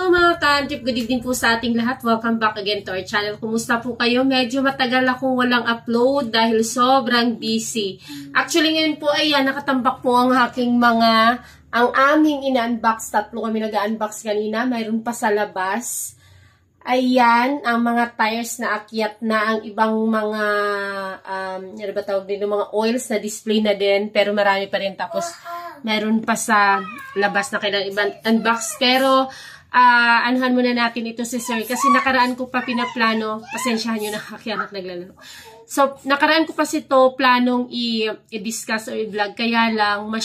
Hello mga ka-Antrip, good evening po sa ating lahat. Welcome back again to our channel. Kumusta po kayo? Medyo matagal akong walang upload dahil sobrang busy. Actually ngayon po ay nakatambak po ang aking ang aming ina-unbox. Tatlo kami nag-unbox kanina. Mayroon pa sa labas. Ayan, ang mga tires na akyat na, ang ibang mga, ano ba tawag din, mga oils na display na din. Pero marami pa rin. Tapos mayroon pa sa labas na kailangan ibang unbox. Pero anuhan muna natin ito si Sir kasi nakaraan ko pa pinaplano, pasensyahan nyo na kaya naglalaro. So, nakaraan ko pa ito planong i-discuss o i-vlog, kaya lang, 1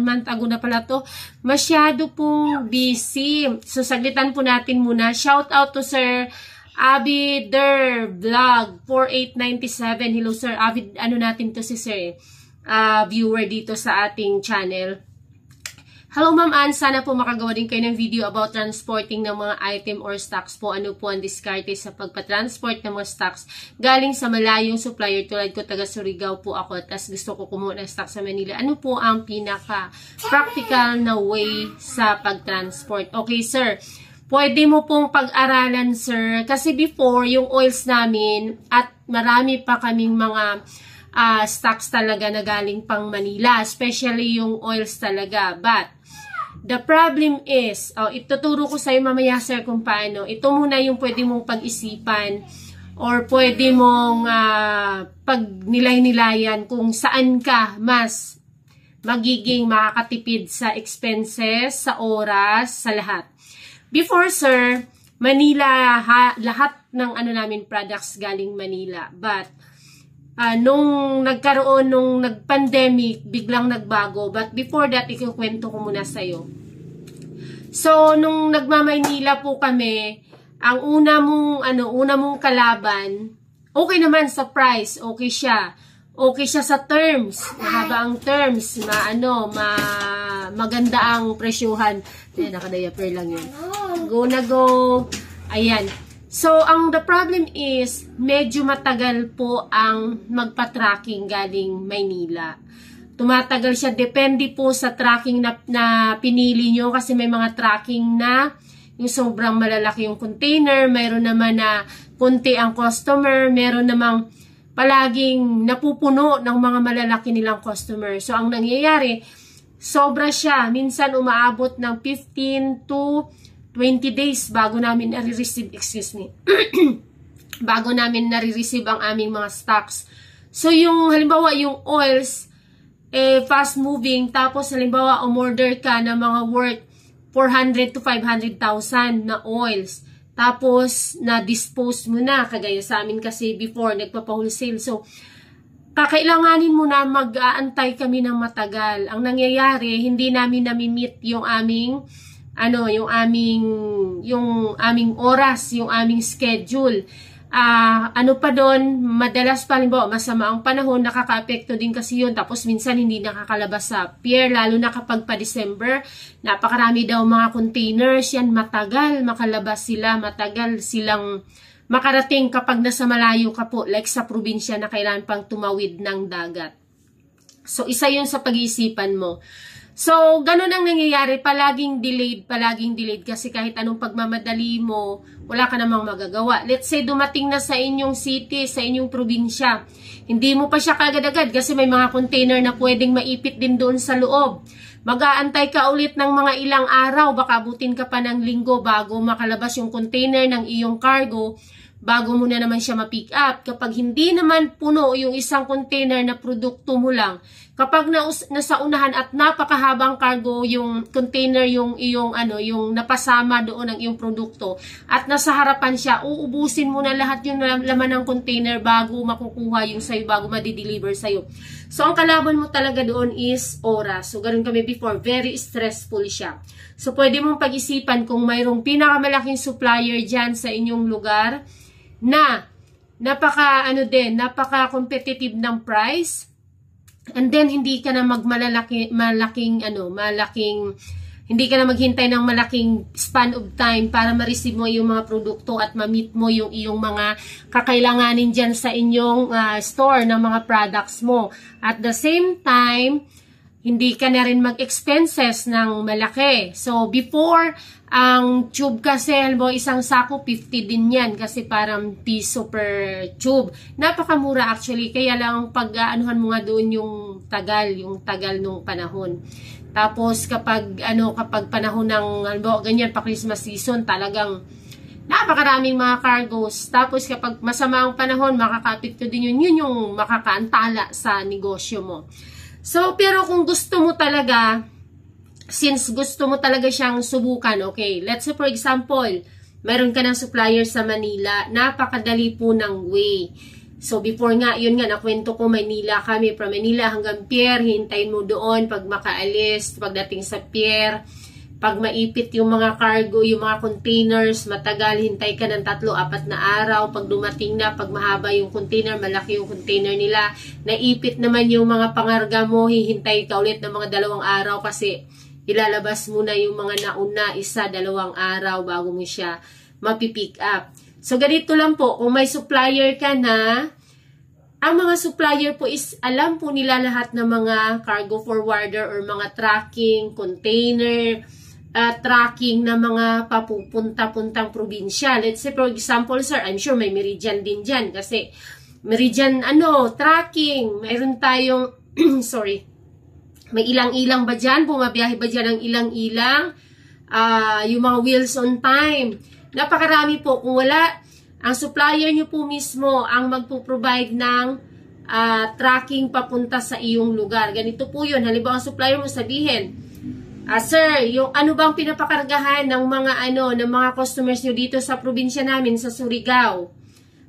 month ago na pala to, masyado pong busy. So, saglitan po natin muna. Shout out to Sir Avider Vlog 4897. Hello Sir Avid, ano natin to si Sir, viewer dito sa ating channel. Hello Ma'am Ann, sana po makagawa din kayo ng video about transporting ng mga item or stocks po. Ano po ang diskarte sa pagpa-transport ng mga stocks galing sa malayong supplier tulad ko, taga Surigao po ako at gusto ko kumuha ng stock sa Manila. Ano po ang pinaka-practical na way sa pag-transport? Okay sir, pwede mo pong pag-aralan sir kasi before yung oils namin at marami pa kaming mga stocks talaga na galing pang Manila, especially yung oils talaga. But the problem is, ituturo ko sa iyo mamaya sir kung paano. Ito muna yung pwede mong pag-isipan or pwede mong pag-nilay-nilayan kung saan ka mas magiging makakatipid sa expenses, sa oras, sa lahat. Before sir, Manila, lahat ng namin products galing Manila. But nung nag-pandemic, biglang nagbago. But before that, ikukwento ko muna sa'yo. So, nung nagmamaynila po kami, ang una mong kalaban, okay naman sa price, okay siya. Okay siya sa terms. Mahaba ang terms. Maganda ang presyuhan. Ayan, nakadiaper lang yun. Go na go. Ayan. So, the problem is, medyo matagal po ang magpa-tracking galing Maynila. Tumatagal siya, depende po sa tracking na pinili nyo kasi may mga tracking na yung sobrang malalaki yung container, mayroon naman na konti ang customer, mayroon namang palaging napupuno ng mga malalaki nilang customer. So, ang nangyayari, sobra siya. Minsan umaabot ng 15 to 20 days bago namin nare-receive, bago namin nare-receive ang aming mga stocks. So, yung halimbawa, yung oils, fast moving, tapos halimbawa, umorder ka ng mga worth 400 to 500,000 na oils. Tapos, na-dispose mo na, kagaya sa amin kasi before, nagpapa-wholesale. So, kakailanganin mo na mag-aantay kami ng matagal. Ang nangyayari, hindi namin nami-meet yung aming yung aming oras, yung aming schedule. Pa doon, madalas pa halimbawa, masama ang panahon, nakaka-apekto din kasi yun. Tapos minsan hindi nakakalabas sa pier, lalo na kapag pa-December, napakarami daw mga containers, yan matagal makalabas sila, matagal silang makarating kapag nasa malayo ka po, like sa probinsya na kailangan pang tumawid ng dagat. So, isa yun sa pag-iisipan mo. So, ganun ang nangyayari, palaging delayed kasi kahit anong pagmamadali mo, wala ka namang magagawa. Let's say, dumating na sa inyong city, sa inyong probinsya. Hindi mo pa siya kagad-agad kasi may mga container na pwedeng maipit din doon sa loob. Mag-aantay ka ulit ng mga ilang araw, baka abutin ka pa ng linggo bago makalabas yung container ng iyong cargo, bago mo na naman siya ma-pick up. Kapag hindi naman puno yung isang container na produkto mo lang, kapag nasa unahan at napakahabang cargo yung container, yung napasama doon ng iyong produkto, at nasa harapan siya, uubusin mo na lahat yung laman ng container bago makukuha yung sa'yo, bago ma-deliver sa'yo. So, ang kalaban mo talaga doon is oras. So, ganun kami before. Very stressful siya. So, pwede mong pag-isipan kung mayroong pinakamalaking supplier dyan sa inyong lugar na napaka-competitive ng price, and then hindi ka na hindi ka na maghintay ng malaking span of time para ma-receive mo yung mga produkto at ma-meet mo yung iyong mga kakailanganin dyan sa inyong store ng mga products mo. At the same time, hindi ka na rin mag-expenses ng malaki. So, before, ang tube kasi, halimbawa isang sako, 50 din yan kasi parang piso per tube. Napakamura actually, kaya lang pag-aanuhan mo nga doon yung tagal nung panahon. Tapos, kapag panahon ng, halimbawa ganyan, pa Christmas season, talagang napakaraming mga cargos. Tapos, kapag masama ang panahon, makakapit ko din yun yung makakaantala sa negosyo mo. So, pero kung gusto mo talaga, since gusto mo talaga siyang subukan, okay, let's say for example, meron ka ng supplier sa Manila, napakadali po ng way. So, before nga, yun nga, nakwento ko, Manila kami, from Manila hanggang Pier, hintayin mo doon pag makaalis, pagdating sa Pier, pag maipit yung mga cargo, yung mga containers, matagal, hintay ka ng 3-4 na araw. Pag dumating na, pag mahaba yung container, malaki yung container nila, naipit naman yung mga pangarga mo, hihintay ka ulit ng mga 2 araw kasi ilalabas mo na yung mga nauna, 1-2 araw bago mo siya mapipick up. So, ganito lang po, kung may supplier ka na, ang mga supplier po is alam po nila lahat ng mga cargo forwarder or mga tracking, container, tracking na mga papupunta-puntang probinsya. Let's say, for example, sir, I'm sure may Meridian din dyan kasi Meridian, tracking. Mayroon tayong, sorry, may ilang-ilang ba dyan? Bumabiyahe ba dyan ang ilang-ilang? Yung mga wheels on time. Napakarami po. Kung wala, ang supplier nyo po mismo ang magpo-provide ng tracking papunta sa iyong lugar. Ganito po yun. Halimbawa, ang supplier mo sabihin, sir, yung ano bang pinapakargahan ng mga customers nyo dito sa probinsya namin, sa Surigao?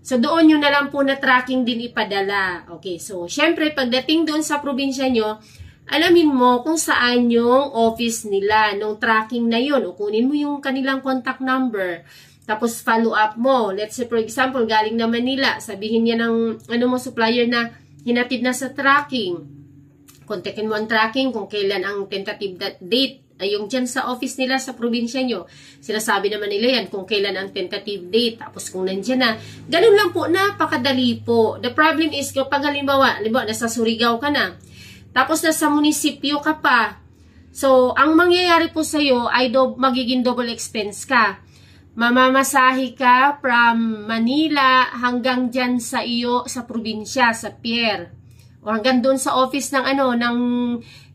So, doon nyo na lang po na tracking din ipadala. Okay, so, syempre, pagdating doon sa probinsya nyo, alamin mo kung saan yung office nila, nung tracking na yun. O kunin mo yung kanilang contact number. Tapos, follow up mo. Let's say, for example, galing na Manila. Sabihin niya ng supplier na hinatid na sa tracking. Kontakin mo ang tracking kung kailan ang tentative date. Yung dyan sa office nila sa probinsya nyo. Sinasabi naman nila yan kung kailan ang tentative date. Tapos kung nandyan na. Ganun lang po, napakadali po. The problem is, kapag halimbawa, nasa Surigao ka na. Tapos nasa munisipyo ka pa. So, ang mangyayari po sa'yo ay magiging double expense ka. Mamamasahe ka from Manila hanggang dyan sa sa probinsya, sa Pier. O hanggang doon sa office ng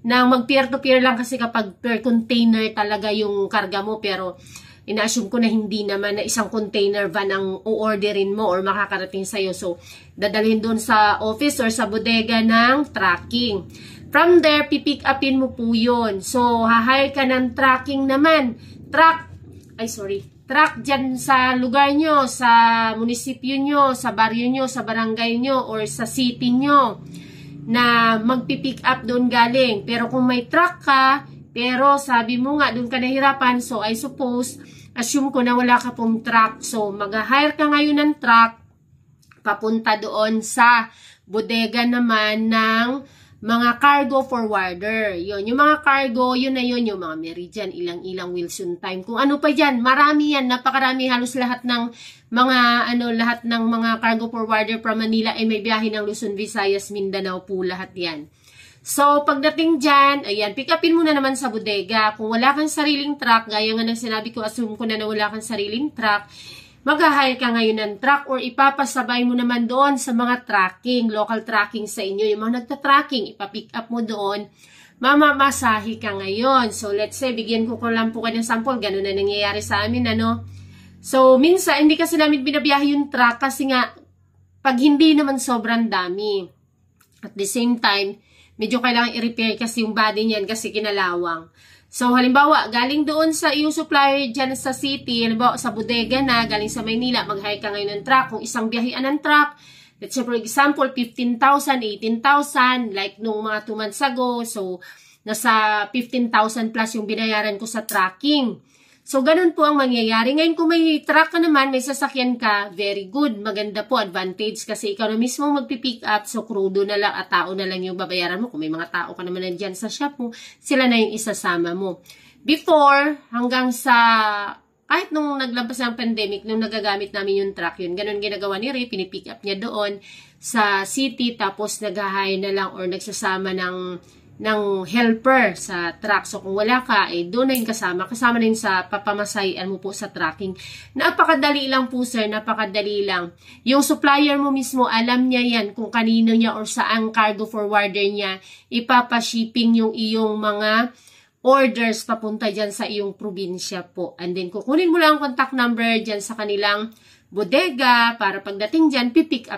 mag peer-to-peer lang kasi kapag per container talaga yung karga mo. Pero ina-assume ko na hindi naman na isang container van ang o-orderin mo or makakarating sa'yo. So, dadalhin doon sa office or sa bodega ng tracking. From there, pipick upin mo po yun. So, hahire ka ng tracking naman. Track dyan sa lugar nyo, sa munisipyo nyo, sa baryo nyo, sa barangay nyo, or sa city nyo na magpipick up doon galing. Pero kung may truck ka, pero sabi mo nga doon ka nahirapan, so I suppose, assume ko na wala ka pong truck. So, mag-hire ka ngayon ng truck, papunta doon sa bodega naman ng mga cargo forwarder. Yun, yung mga cargo, yun na yun, yung mga Meridian, ilang-ilang Wilson time. Kung ano pa dyan, marami yan, napakarami, halos lahat ng mga cargo forwarder from Manila ay may biyahe ng Luzon, Visayas, Mindanao po, lahat yan. So, pagdating dyan, ayan, pick upin mo na naman sa bodega. Kung wala kang sariling truck, gaya nga ng sinabi ko, assume ko na wala kang sariling truck, mag-hire ka ngayon ng truck or ipapasabay mo naman doon sa mga tracking, local tracking sa inyo. Yung mga nagta-tracking, ipapick up mo doon, mamamasahe ka ngayon. So, let's say, bigyan ko lang po kayo ng sample. Ganun na nangyayari sa amin, So, minsan, hindi kasi namin binabiyahe yung truck kasi nga, pag hindi naman sobrang dami. At the same time, medyo kailangan i-repair kasi yung body niyan kasi kinalawang. So, halimbawa, galing doon sa iyong supplier dyan sa city, halimbawa sa bodega na, galing sa Maynila, mag-hire ka ngayon ng truck. Kung isang biyahean ng truck, let's say for example, 15,000, 18,000, like nung mga 2 months ago. So, nasa 15,000 plus yung binayaran ko sa tracking. So, ganun po ang mangyayari. Ngayon, kung may truck ka naman, may sasakyan ka, very good. Maganda po, advantage. Kasi ikaw na mismo magpipick up. So, krudo na lang at tao na lang yung babayaran mo. Kung may mga tao ka naman nandyan sa shop mo, sila na yung isasama mo. Before, hanggang sa, kahit nung naglabas ng pandemic, nung nagagamit namin yung truck yun, ganun ginagawa ni Ray, pinipick up niya doon sa city, tapos nag-hire na lang or nagsasama ng helper sa truck. So, kung wala ka, doon na yung kasama na yun sa papamasayan mo po sa tracking. Napakadali lang po, sir. Napakadali lang. Yung supplier mo mismo, alam niya yan kung kanino niya or saang cargo forwarder niya ipapashipping yung iyong mga orders papunta dyan sa iyong probinsya po. And then, kukunin mo lang ang contact number dyan sa kanilang bodega para pagdating dyan, pipick up